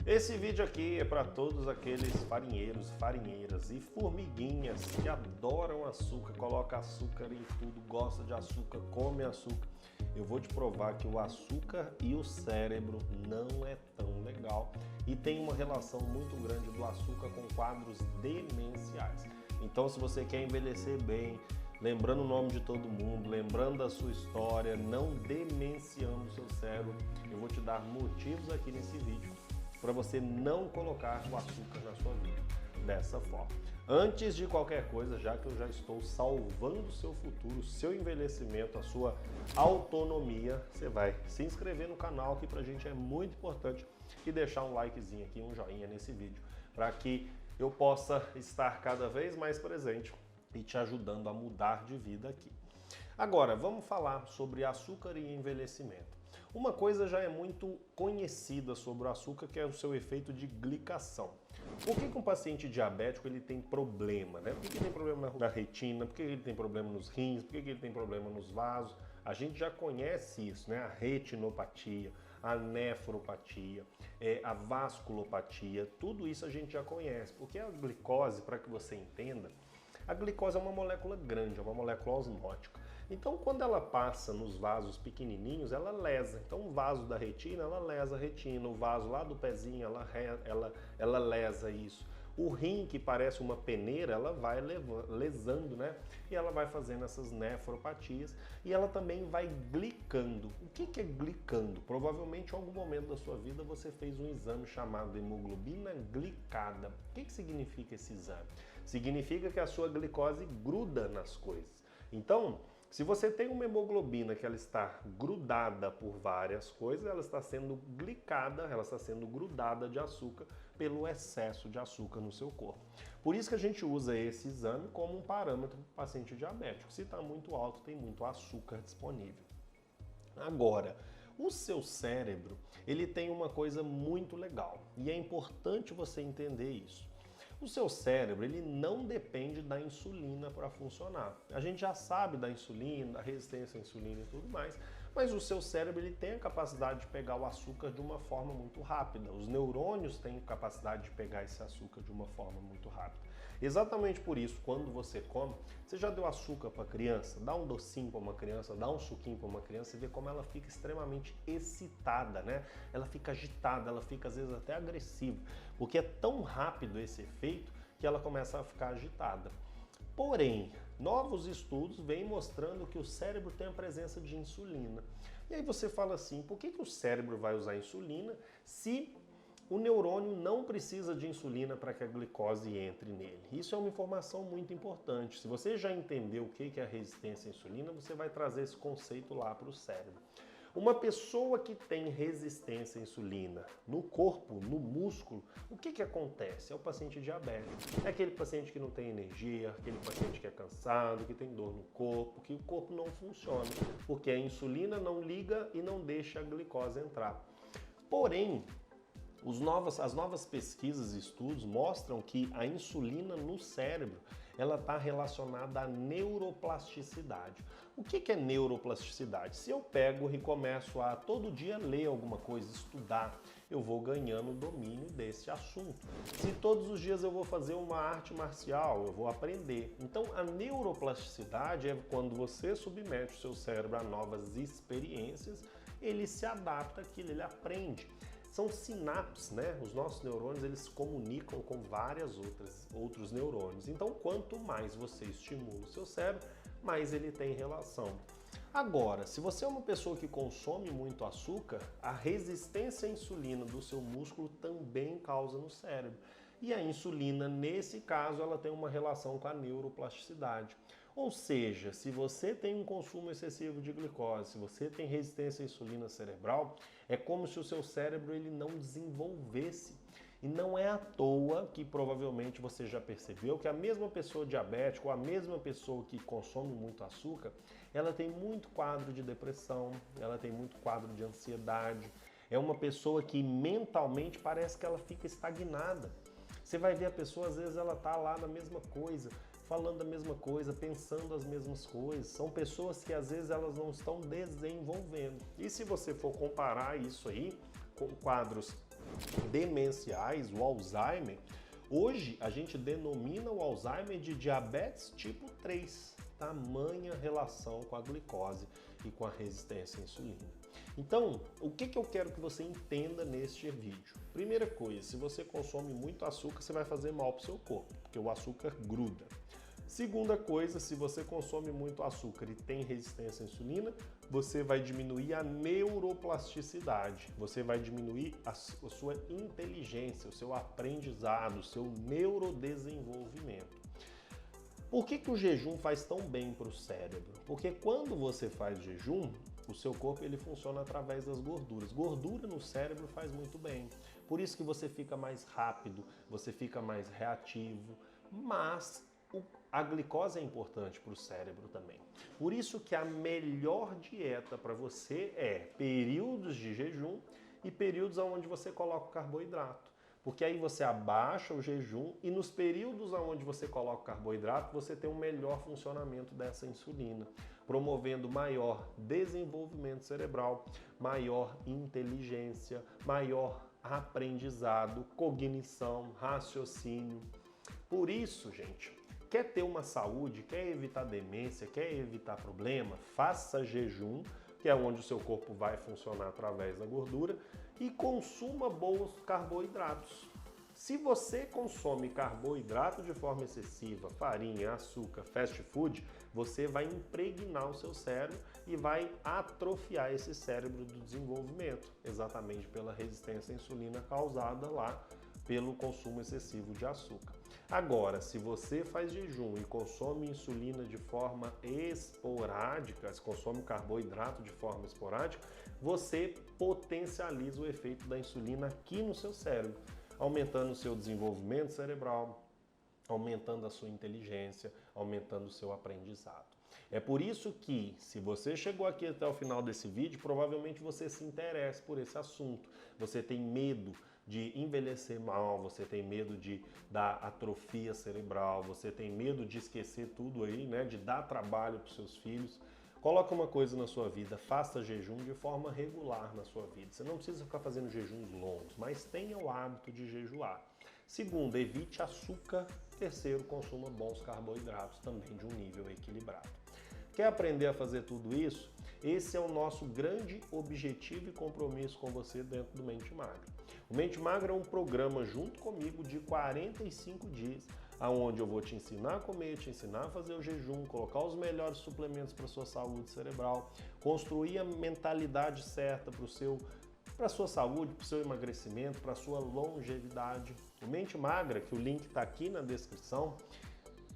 Esse vídeo aqui é para todos aqueles farinheiros, farinheiras e formiguinhas que adoram açúcar, coloca açúcar em tudo, gosta de açúcar, come açúcar. Eu vou te provar que o açúcar e o cérebro não é tão legal e tem uma relação muito grande do açúcar com quadros demenciais. Então, se você quer envelhecer bem, lembrando o nome de todo mundo, lembrando da sua história, não demenciando o seu cérebro, eu vou te dar motivos aqui nesse vídeo para você não colocar o açúcar na sua vida dessa forma. Antes de qualquer coisa, já que eu já estou salvando o seu futuro, o seu envelhecimento, a sua autonomia, você vai se inscrever no canal, que pra gente é muito importante, e deixar um likezinho aqui, um joinha nesse vídeo, para que eu possa estar cada vez mais presente e te ajudando a mudar de vida aqui. Agora, vamos falar sobre açúcar e envelhecimento. Uma coisa já é muito conhecida sobre o açúcar, que é o seu efeito de glicação. Por que um paciente diabético ele tem problema, né? Por que ele tem problema na retina? Por que ele tem problema nos rins? Por que ele tem problema nos vasos? A gente já conhece isso, né? A retinopatia, a nefropatia, a vasculopatia, tudo isso a gente já conhece. Porque a glicose, para que você entenda, a glicose é uma molécula grande, é uma molécula osmótica. Então, quando ela passa nos vasos pequenininhos, ela lesa. Então, o vaso da retina, ela lesa a retina. O vaso lá do pezinho, ela lesa isso. O rim, que parece uma peneira, ela vai lesando, né? E ela vai fazendo essas nefropatias. E ela também vai glicando. O que é glicando? Provavelmente, em algum momento da sua vida, você fez um exame chamado hemoglobina glicada. O que significa esse exame? Significa que a sua glicose gruda nas coisas. Então, se você tem uma hemoglobina que ela está grudada por várias coisas, ela está sendo glicada, ela está sendo grudada de açúcar pelo excesso de açúcar no seu corpo. Por isso que a gente usa esse exame como um parâmetro para o paciente diabético. Se está muito alto, tem muito açúcar disponível. Agora, o seu cérebro, ele tem uma coisa muito legal e é importante você entender isso. O seu cérebro, ele não depende da insulina para funcionar. A gente já sabe da insulina, da resistência à insulina e tudo mais, mas o seu cérebro ele tem a capacidade de pegar o açúcar de uma forma muito rápida. Os neurônios têm capacidade de pegar esse açúcar de uma forma muito rápida. Exatamente por isso, quando você come, você já deu açúcar para a criança, dá um docinho para uma criança, dá um suquinho para uma criança, você vê como ela fica extremamente excitada, né? Ela fica agitada, ela fica às vezes até agressiva, porque é tão rápido esse efeito que ela começa a ficar agitada. Porém, novos estudos vêm mostrando que o cérebro tem a presença de insulina. E aí você fala assim, por que o cérebro vai usar insulina se o neurônio não precisa de insulina para que a glicose entre nele? Isso é uma informação muito importante. Se você já entendeu o que é a resistência à insulina, você vai trazer esse conceito lá para o cérebro. Uma pessoa que tem resistência à insulina no corpo, no músculo, o que acontece? É o paciente diabético. É aquele paciente que não tem energia, aquele paciente que é cansado, que tem dor no corpo, que o corpo não funciona, porque a insulina não liga e não deixa a glicose entrar. Porém, as novas pesquisas e estudos mostram que a insulina no cérebro ela está relacionada à neuroplasticidade. O que é neuroplasticidade? Se eu pego e começo a todo dia ler alguma coisa, estudar, eu vou ganhando domínio desse assunto. Se todos os dias eu vou fazer uma arte marcial, eu vou aprender. Então a neuroplasticidade é quando você submete o seu cérebro a novas experiências, ele se adapta àquilo, ele aprende. São sinapses, né? Os nossos neurônios, eles se comunicam com vários outros neurônios. Então, quanto mais você estimula o seu cérebro, mais ele tem relação. Agora, se você é uma pessoa que consome muito açúcar, a resistência à insulina do seu músculo também causa no cérebro. E a insulina, nesse caso, ela tem uma relação com a neuroplasticidade. Ou seja, se você tem um consumo excessivo de glicose, se você tem resistência à insulina cerebral, é como se o seu cérebro ele não desenvolvesse. E não é à toa que provavelmente você já percebeu que a mesma pessoa diabética ou a mesma pessoa que consome muito açúcar, ela tem muito quadro de depressão, ela tem muito quadro de ansiedade. É uma pessoa que mentalmente parece que ela fica estagnada. Você vai ver a pessoa, às vezes ela tá lá na mesma coisa, falando a mesma coisa, pensando as mesmas coisas. São pessoas que às vezes elas não estão desenvolvendo. E se você for comparar isso aí com quadros demenciais, o Alzheimer, hoje a gente denomina o Alzheimer de diabetes tipo 3, tamanha relação com a glicose e com a resistência à insulina. Então, o que eu quero que você entenda neste vídeo? Primeira coisa, se você consome muito açúcar, você vai fazer mal para o seu corpo, porque o açúcar gruda. Segunda coisa, se você consome muito açúcar e tem resistência à insulina, você vai diminuir a neuroplasticidade, você vai diminuir a sua inteligência, o seu aprendizado, o seu neurodesenvolvimento. Por que o jejum faz tão bem para o cérebro? Porque quando você faz jejum, o seu corpo ele funciona através das gorduras. Gordura no cérebro faz muito bem. Por isso que você fica mais rápido, você fica mais reativo, mas a glicose é importante para o cérebro também. Por isso que a melhor dieta para você é períodos de jejum e períodos onde você coloca o carboidrato. Porque aí você abaixa o jejum e nos períodos onde você coloca o carboidrato, você tem um melhor funcionamento dessa insulina, promovendo maior desenvolvimento cerebral, maior inteligência, maior aprendizado, cognição, raciocínio. Por isso, gente, quer ter uma saúde, quer evitar demência, quer evitar problema, faça jejum, que é onde o seu corpo vai funcionar através da gordura, e consuma bons carboidratos. Se você consome carboidrato de forma excessiva, farinha, açúcar, fast food, você vai impregnar o seu cérebro e vai atrofiar esse cérebro do desenvolvimento, exatamente pela resistência à insulina causada lá pelo consumo excessivo de açúcar. Agora, se você faz jejum e consome insulina de forma esporádica, se consome carboidrato de forma esporádica, você potencializa o efeito da insulina aqui no seu cérebro, aumentando o seu desenvolvimento cerebral, aumentando a sua inteligência, aumentando o seu aprendizado. É por isso que, se você chegou aqui até o final desse vídeo, provavelmente você se interessa por esse assunto. Você tem medo de envelhecer mal, você tem medo da atrofia cerebral, você tem medo de esquecer tudo aí, né? De dar trabalho para os seus filhos. Coloca uma coisa na sua vida, faça jejum de forma regular na sua vida. Você não precisa ficar fazendo jejuns longos, mas tenha o hábito de jejuar. Segundo, evite açúcar. Terceiro, consuma bons carboidratos também de um nível equilibrado. Quer aprender a fazer tudo isso? Esse é o nosso grande objetivo e compromisso com você dentro do Mente Magra. O Mente Magra é um programa junto comigo de 45 dias, onde eu vou te ensinar a comer, te ensinar a fazer o jejum, colocar os melhores suplementos para a sua saúde cerebral, construir a mentalidade certa para a sua saúde, para o seu emagrecimento, para a sua longevidade. O Mente Magra, que o link está aqui na descrição,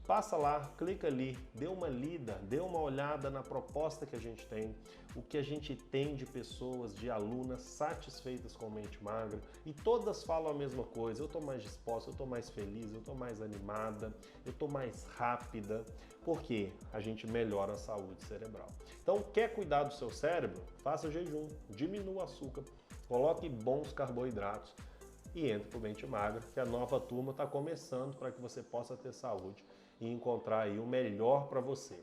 passa lá, clica ali, dê uma lida, dê uma olhada na proposta que a gente tem, o que a gente tem de pessoas, de alunas satisfeitas com Mente Magra, e todas falam a mesma coisa: eu estou mais disposta, eu estou mais feliz, eu estou mais animada, eu estou mais rápida, porque a gente melhora a saúde cerebral. Então, quer cuidar do seu cérebro? Faça jejum, diminua o açúcar, coloque bons carboidratos e entre para o Mente Magra, que a nova turma está começando para que você possa ter saúde e encontrar aí o melhor para você.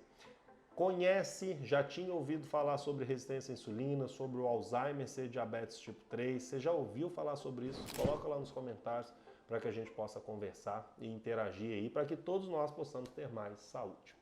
Conhece, já tinha ouvido falar sobre resistência à insulina, sobre o Alzheimer ser diabetes tipo 3, você já ouviu falar sobre isso? Coloca lá nos comentários para que a gente possa conversar e interagir aí, para que todos nós possamos ter mais saúde.